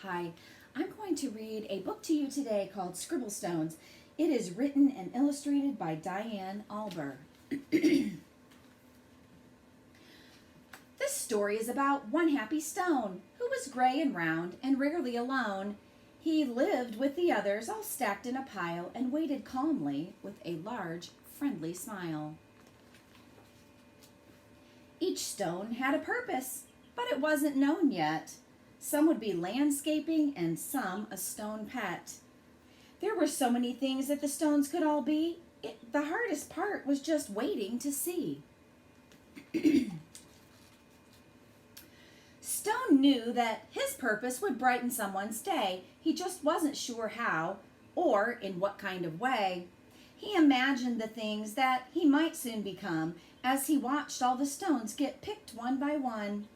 Hi, I'm going to read a book to you today called Scribble Stones. It is written and illustrated by Diane Alber. This story is about one happy stone who was gray and round and rarely alone. He lived with the others all stacked in a pile and waited calmly with a large, friendly smile. Each stone had a purpose, but it wasn't known yet. Some would be landscaping and some a stone pet. There were so many things that the stones could all be. The hardest part was just waiting to see. Stone knew that his purpose would brighten someone's day. He just wasn't sure how or in what kind of way. He imagined the things that he might soon become as he watched all the stones get picked one by one.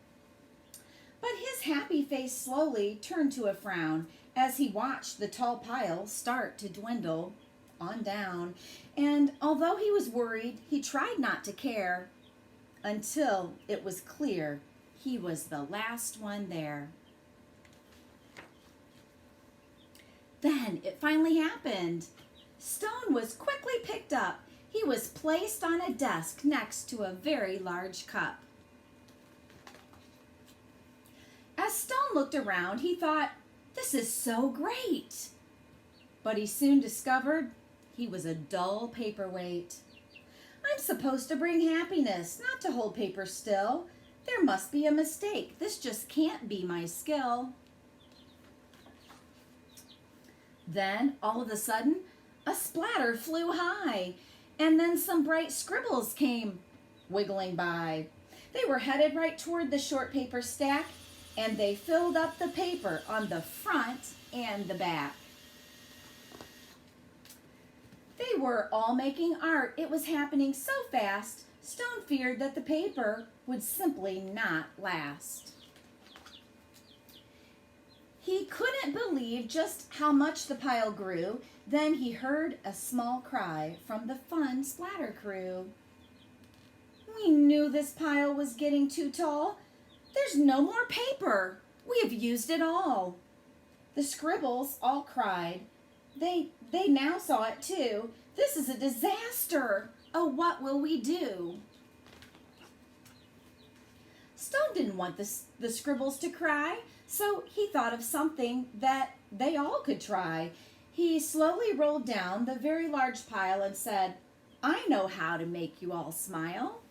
But his happy face slowly turned to a frown as he watched the tall pile start to dwindle on down. And although he was worried, he tried not to care until it was clear he was the last one there. Then it finally happened. Stone was quickly picked up. He was placed on a desk next to a very large cup. As Stone looked around, he thought, "This is so great." But he soon discovered he was a dull paperweight. "I'm supposed to bring happiness, not to hold paper still. There must be a mistake. This just can't be my skill." Then, all of a sudden, a splatter flew high, and then some bright scribbles came wiggling by. They were headed right toward the short paper stack, and they filled up the paper on the front and the back. They were all making art. It was happening so fast, Stone feared that the paper would simply not last. He couldn't believe just how much the pile grew. Then he heard a small cry from the fun splatter crew. "We knew this pile was getting too tall. There's no more paper. We have used it all." The scribbles all cried. They now saw it too. "This is a disaster. Oh, what will we do?" Stone didn't want the scribbles to cry, so he thought of something that they all could try. He slowly rolled down the very large pile and said, "I know how to make you all smile.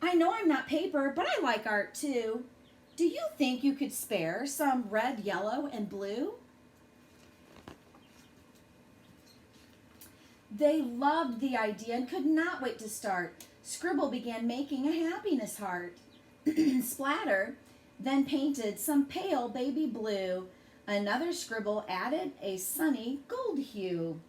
I know I'm not paper, but I like art too. Do you think you could spare some red, yellow, and blue?" They loved the idea and could not wait to start. Scribble began making a happiness heart. Splatter then painted some pale baby blue. Another scribble added a sunny gold hue.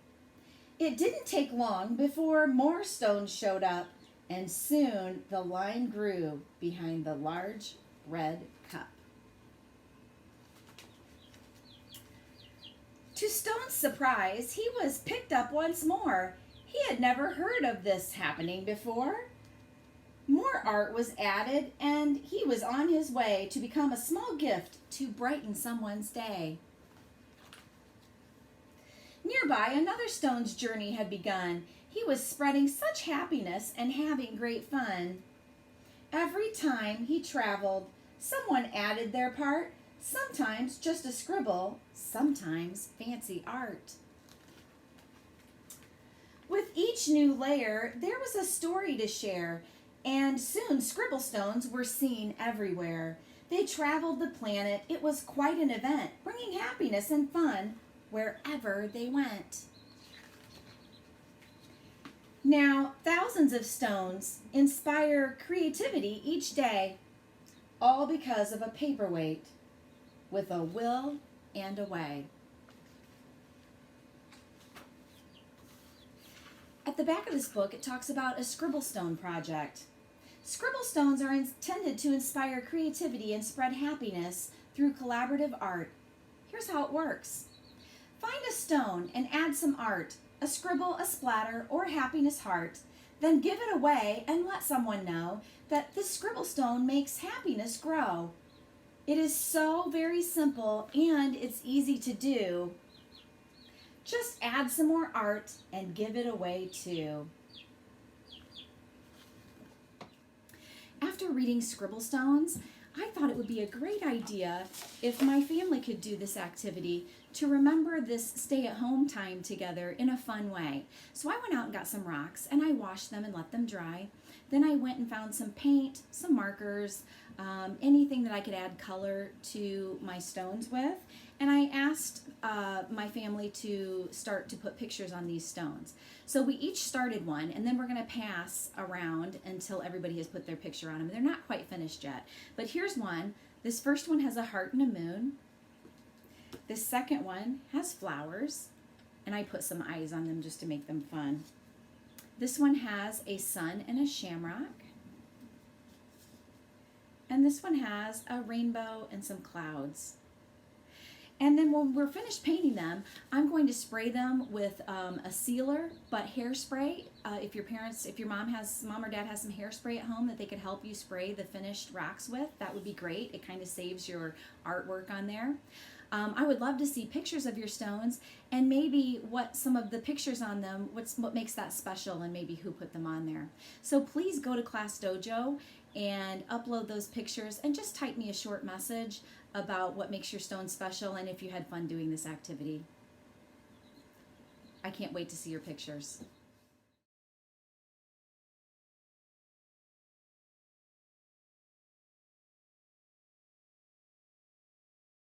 It didn't take long before more stones showed up, and soon the line grew behind the large red cup. To Stone's surprise, he was picked up once more. He had never heard of this happening before. More art was added, and he was on his way to become a small gift to brighten someone's day. Nearby, another stone's journey had begun. He was spreading such happiness and having great fun. Every time he traveled, someone added their part, sometimes just a scribble, sometimes fancy art. With each new layer, there was a story to share, and soon Scribble Stones were seen everywhere. They traveled the planet. It was quite an event, bringing happiness and fun wherever they went. Now, thousands of stones inspire creativity each day, all because of a paperweight with a will and a way. At the back of this book, it talks about a Scribble Stone project. Scribble Stones are intended to inspire creativity and spread happiness through collaborative art. Here's how it works. Find a stone and add some art, a scribble, a splatter, or a happiness heart. Then give it away and let someone know that this Scribble Stone makes happiness grow. It is so very simple and it's easy to do. Just add some more art and give it away too. After reading Scribble Stones, I thought it would be a great idea if my family could do this activity to remember this stay-at-home time together in a fun way. So I went out and got some rocks and I washed them and let them dry. Then I went and found some paint, some markers, anything that I could add color to my stones with. And I asked my family to start to put pictures on these stones. So we each started one, and then we're going to pass around until everybody has put their picture on them. They're not quite finished yet. But here's one. This first one has a heart and a moon. This second one has flowers, and I put some eyes on them just to make them fun. This one has a sun and a shamrock. And this one has a rainbow and some clouds. And then when we're finished painting them, I'm going to spray them with a sealer, but hairspray. If your mom or dad has some hairspray at home that they could help you spray the finished rocks with, that would be great. It kind of saves your artwork on there. I would love to see pictures of your stones and maybe what some of the pictures on them, what makes that special and maybe who put them on there. So please go to Class Dojo and upload those pictures and just type me a short message about what makes your stone special and if you had fun doing this activity. I can't wait to see your pictures.